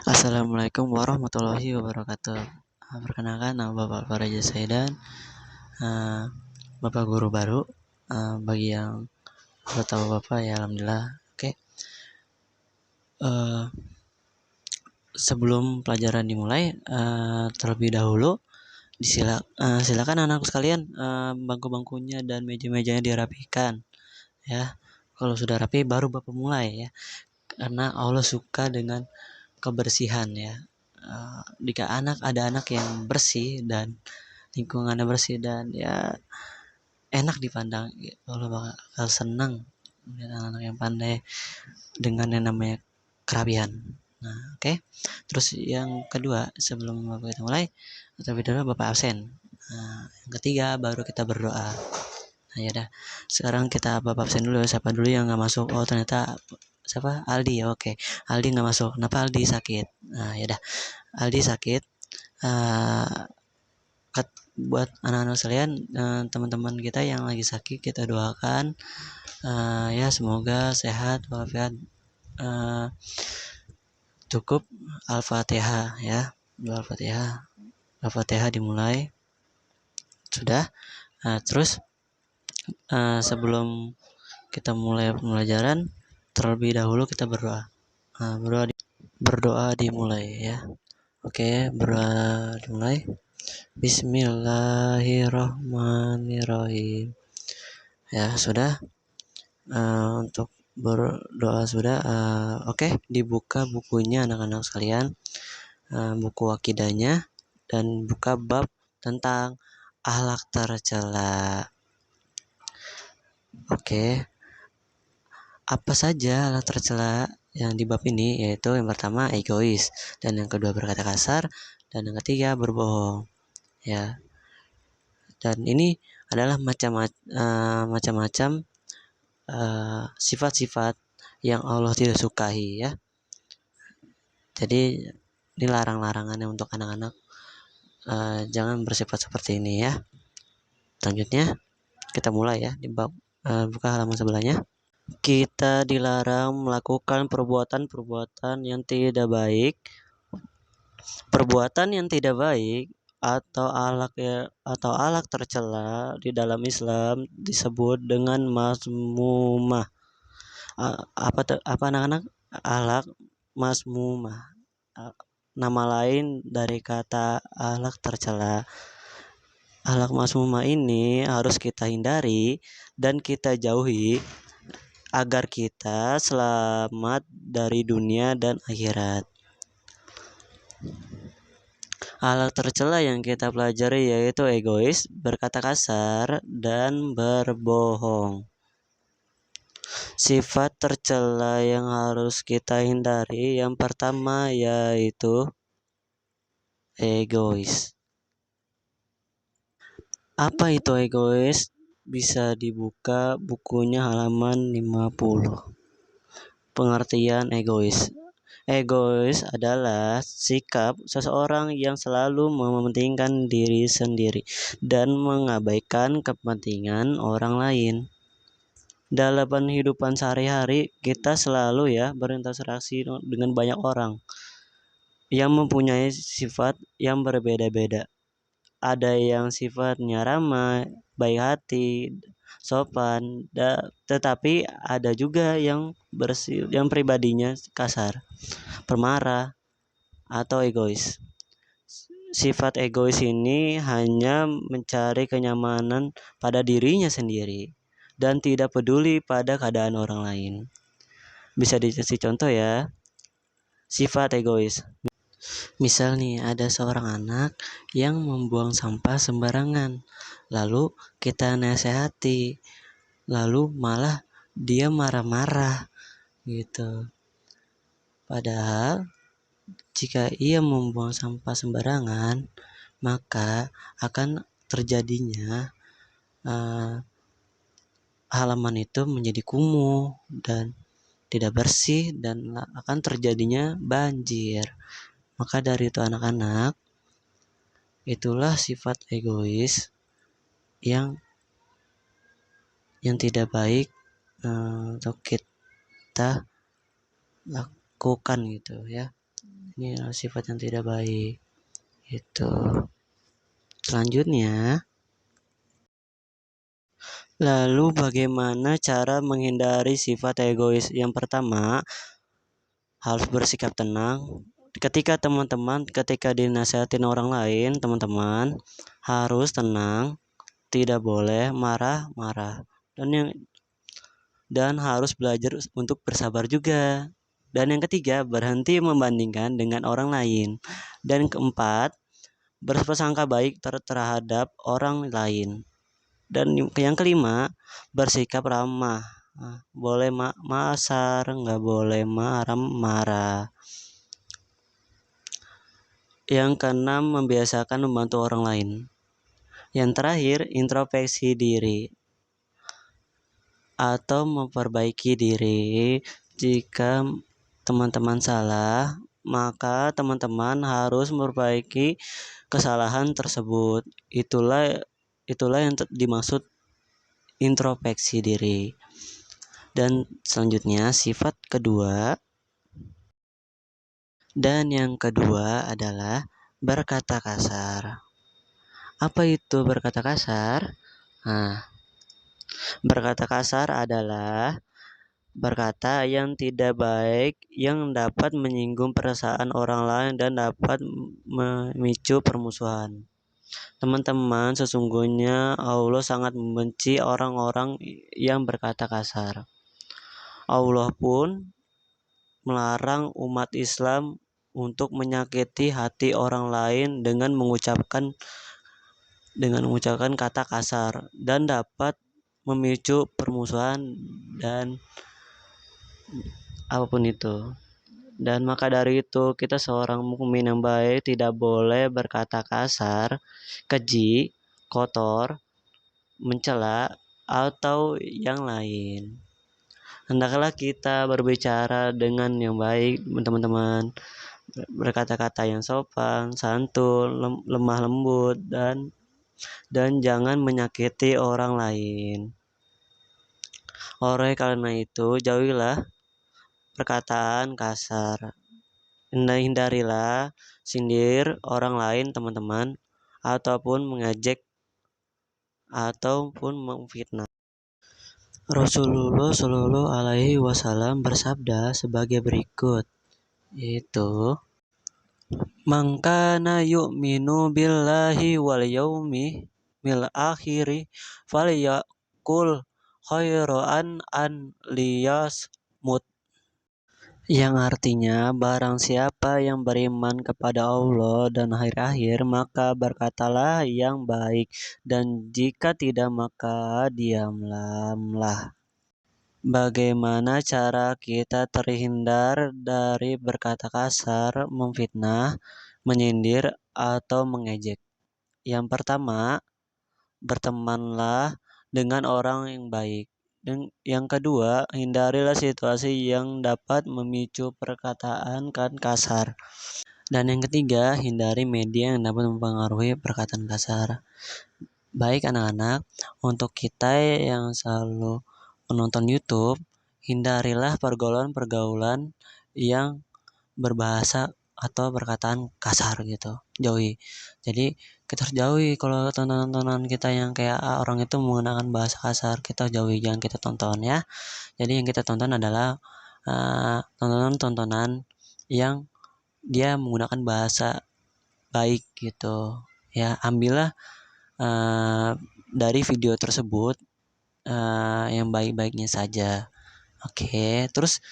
Assalamualaikum warahmatullahi wabarakatuh. Perkenalkan, nama Bapak Faraja Saidan, Bapak guru baru. Bagi yang belum tahu Bapak, ya alhamdulillah. Oke. Sebelum pelajaran dimulai, terlebih dahulu silakan anak sekalian, bangku-bangkunya dan meja-mejanya dirapikan, ya. Kalau sudah rapi, baru Bapak mulai, ya. Karena Allah suka dengan kebersihan, ya. Jika ada anak yang bersih dan lingkungannya bersih dan ya enak dipandang, Allah bakal senang melihat anak-anak yang pandai dengan yang namanya kerapian. Nah, oke. Terus yang kedua, sebelum Bapak kita mulai, terlebih dahulu Bapak absen. Nah, yang ketiga baru kita berdoa. Nah, ya udah. Sekarang kita Bapak absen dulu. Siapa dulu yang nggak masuk? Oh, ternyata siapa? Aldi. Oke. Aldi nggak masuk. Kenapa Aldi sakit? Nah, ya udah. Aldi sakit. Buat anak-anak sekalian, teman-teman kita yang lagi sakit, kita doakan ya semoga sehat walafiat. Cukup Al-Fatihah, ya. Al-Fatihah dimulai. Sudah. Terus sebelum kita mulai pembelajaran, terlebih dahulu kita berdoa. Berdoa dimulai, ya. Oke, berdoa dimulai. Bismillahirrahmanirrahim. Ya, sudah. Untuk berdoa sudah. Oke, dibuka bukunya anak-anak sekalian, buku akidahnya, dan buka bab tentang akhlak tercela. Oke, apa saja akhlak tercela yang di bab ini? Yaitu yang pertama egois, dan yang kedua berkata kasar, dan yang ketiga berbohong, ya. Dan ini adalah macam-macam sifat-sifat yang Allah tidak sukai, ya. Jadi ini larangannya untuk anak-anak, jangan bersifat seperti ini, ya. Selanjutnya kita mulai, ya, di bab, buka halaman sebelahnya. Kita dilarang melakukan perbuatan-perbuatan yang tidak baik. Perbuatan yang tidak baik atau akhlak tercela di dalam Islam disebut dengan mazmumah. Apa anak-anak? Akhlak mazmumah. Nama lain dari kata akhlak tercela. Akhlak mazmumah ini harus kita hindari dan kita jauhi agar kita selamat dari dunia dan akhirat. Akhlak tercela yang kita pelajari yaitu egois, berkata kasar, dan berbohong. Sifat tercela yang harus kita hindari yang pertama yaitu egois. Apa itu egois? Bisa dibuka bukunya halaman 50. Pengertian egois. Egois adalah sikap seseorang yang selalu mementingkan diri sendiri dan mengabaikan kepentingan orang lain. Dalam kehidupan sehari-hari kita selalu, ya, berinteraksi dengan banyak orang yang mempunyai sifat yang berbeda-beda. Ada yang sifatnya ramah, baik hati, sopan, tetapi ada juga yang pribadinya kasar, pemarah, atau egois. Sifat egois ini hanya mencari kenyamanan pada dirinya sendiri dan tidak peduli pada keadaan orang lain. Bisa dikasih contoh, ya. Sifat egois. Misal nih, ada seorang anak yang membuang sampah sembarangan. Lalu kita nasihati, lalu malah dia marah-marah gitu. Padahal jika ia membuang sampah sembarangan, maka akan terjadinya halaman itu menjadi kumuh dan tidak bersih dan akan terjadinya banjir. Maka dari itu anak-anak, itulah sifat egois yang tidak baik untuk kita lakukan gitu, ya. Ini adalah sifat yang tidak baik. Itu. Selanjutnya, lalu bagaimana cara menghindari sifat egois? Yang pertama, harus bersikap tenang. Ketika dinasehatin orang lain, teman-teman harus tenang, tidak boleh marah-marah. Dan harus belajar untuk bersabar juga. Dan yang ketiga, berhenti membandingkan dengan orang lain. Dan keempat, berprasangka baik terhadap orang lain. Dan yang kelima, bersikap ramah. Boleh masar, nggak boleh marah-marah. Yang keenam, membiasakan membantu orang lain. Yang terakhir, introspeksi diri atau memperbaiki diri. Jika teman-teman salah, maka teman-teman harus memperbaiki kesalahan tersebut. Itulah yang dimaksud introspeksi diri. Dan selanjutnya sifat kedua. Dan yang kedua adalah berkata kasar. Apa itu berkata kasar? Nah, berkata kasar adalah berkata yang tidak baik yang dapat menyinggung perasaan orang lain dan dapat memicu permusuhan. Teman-teman, sesungguhnya Allah sangat membenci orang-orang yang berkata kasar. Allah pun melarang umat Islam untuk menyakiti hati orang lain dengan mengucapkan kata kasar dan dapat memicu permusuhan dan apapun itu. Dan maka dari itu kita seorang mukmin yang baik tidak boleh berkata kasar, keji, kotor, mencela, atau yang lain. Hendaklah kita berbicara dengan yang baik, teman-teman. Berkata-kata yang sopan, santun, lemah lembut, dan jangan menyakiti orang lain. Oleh karena itu, jauhilah perkataan kasar. Hindarilah sindir orang lain, teman-teman, ataupun mengejek ataupun memfitnah. Rasulullah Shallallahu Alaihi Wasallam bersabda sebagai berikut, yaitu Man kana yu'minu billahi wal yaumil akhiri falyaqul khairan an liyasmut. Yang artinya, barang siapa yang beriman kepada Allah dan hari akhir, maka berkatalah yang baik, dan jika tidak, maka diamlah. Bagaimana cara kita terhindar dari berkata kasar, memfitnah, menyindir, atau mengejek? Yang pertama, bertemanlah dengan orang yang baik. Dan yang kedua, hindarilah situasi yang dapat memicu perkataan kasar. Dan yang ketiga, hindari media yang dapat mempengaruhi perkataan kasar. Baik anak-anak, untuk kita yang selalu menonton YouTube, hindarilah pergaulan-pergaulan yang berbahasa atau perkataan kasar gitu. Jauhi. Jadi kita harus jauhi kalau tontonan kita yang kayak orang itu menggunakan bahasa kasar, kita jauhi, jangan kita tonton ya. Jadi yang kita tonton adalah tontonan-tontonan yang dia menggunakan bahasa baik gitu. Ya, ambillah dari video tersebut yang baik-baiknya saja. Oke, terus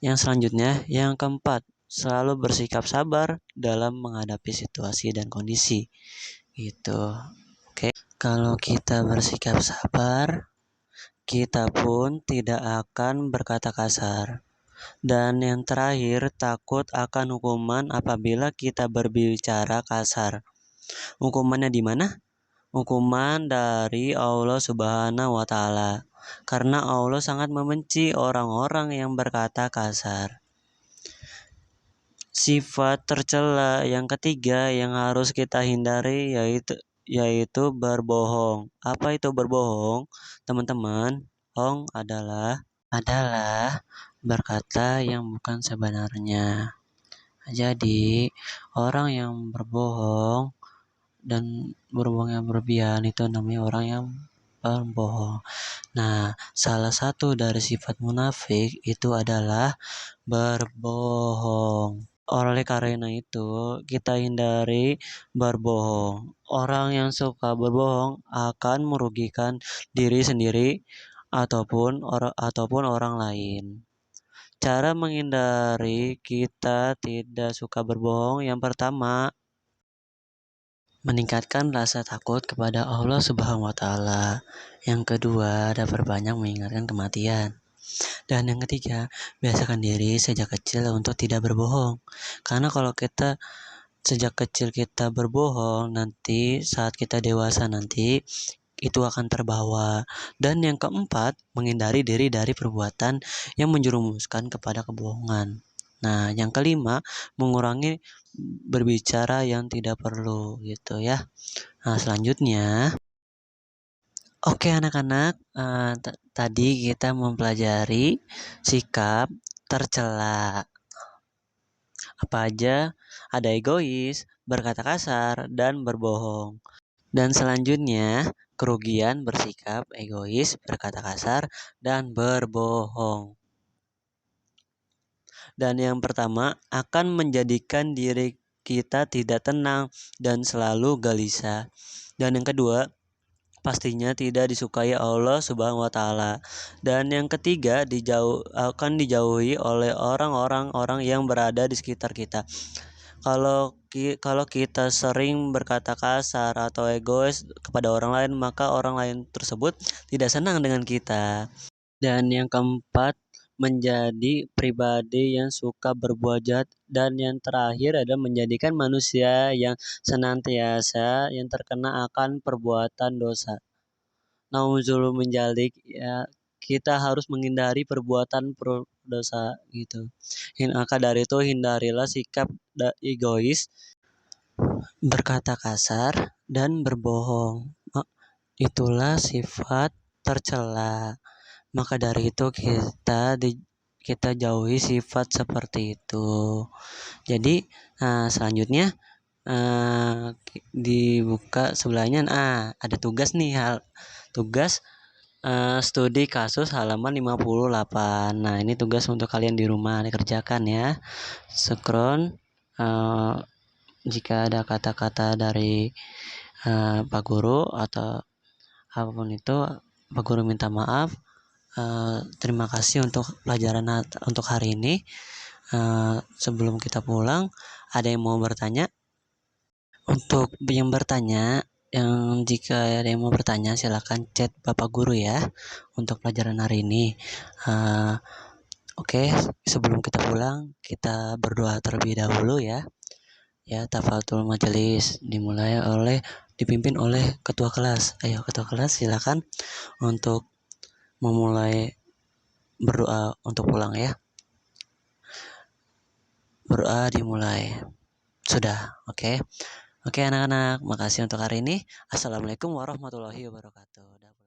yang selanjutnya, yang keempat, selalu bersikap sabar dalam menghadapi situasi dan kondisi. Gitu. Oke, kalau kita bersikap sabar, kita pun tidak akan berkata kasar. Dan yang terakhir, takut akan hukuman apabila kita berbicara kasar. Hukumannya di mana? Hukuman dari Allah Subhanahu wa Ta'ala, karena Allah sangat membenci orang-orang yang berkata kasar. Sifat tercela yang ketiga yang harus kita hindari yaitu berbohong. Apa itu berbohong? Teman-teman, bohong adalah berkata yang bukan sebenarnya. Jadi, orang yang berbohong dan berbohong yang berlebihan itu namanya orang yang pembohong. Nah, salah satu dari sifat munafik itu adalah berbohong. Oleh karena itu, kita hindari berbohong. Orang yang suka berbohong akan merugikan diri sendiri ataupun orang lain. Cara menghindari kita tidak suka berbohong, yang pertama, meningkatkan rasa takut kepada Allah Subhanahu wa Ta'ala. Yang kedua, dapat banyak mengingatkan kematian. Dan yang ketiga, biasakan diri sejak kecil untuk tidak berbohong. Karena kalau kita sejak kecil kita berbohong, nanti saat kita dewasa nanti itu akan terbawa. Dan yang keempat, menghindari diri dari perbuatan yang menjerumuskan kepada kebohongan. Nah, yang kelima, mengurangi berbicara yang tidak perlu gitu ya. Nah, selanjutnya, oke anak-anak, tadi kita mempelajari sikap tercela. Apa aja? Ada egois, berkata kasar, dan berbohong. Dan selanjutnya, kerugian bersikap egois, berkata kasar, dan berbohong. Dan yang pertama, akan menjadikan diri kita tidak tenang dan selalu gelisah. Dan yang kedua, pastinya tidak disukai Allah Subhanahu wa Ta'ala. Dan yang ketiga, akan dijauhi oleh orang yang berada di sekitar kita. Kalau kita sering berkata kasar atau egois kepada orang lain, maka orang lain tersebut tidak senang dengan kita. Dan yang keempat, menjadi pribadi yang suka berbuat jahat. Dan yang terakhir adalah menjadikan manusia yang senantiasa yang terkena akan perbuatan dosa. Nauzubillah menjalik ya, kita harus menghindari perbuatan dosa gitu. Maka dari itu hindarilah sikap egois, berkata kasar, dan berbohong. Itulah sifat tercela. Maka dari itu kita jauhi sifat seperti itu. Jadi selanjutnya dibuka sebelahnya. Ada tugas nih, tugas studi kasus halaman 58. Nah, ini tugas untuk kalian di rumah dikerjakan ya. Sekron jika ada kata-kata dari Pak Guru atau apapun itu, Pak Guru minta maaf. Terima kasih untuk pelajaran untuk hari ini. Sebelum kita pulang, ada yang mau bertanya? Untuk yang bertanya, jika ada yang mau bertanya, silakan chat Bapak Guru ya untuk pelajaran hari ini. Oke, sebelum kita pulang, kita berdoa terlebih dahulu ya. Ya, tafatul majelis dipimpin oleh ketua kelas. Ayo ketua kelas, silakan untuk memulai berdoa untuk pulang ya. Berdoa dimulai. Sudah, oke. Oke anak-anak, makasih untuk hari ini. Assalamualaikum warahmatullahi wabarakatuh.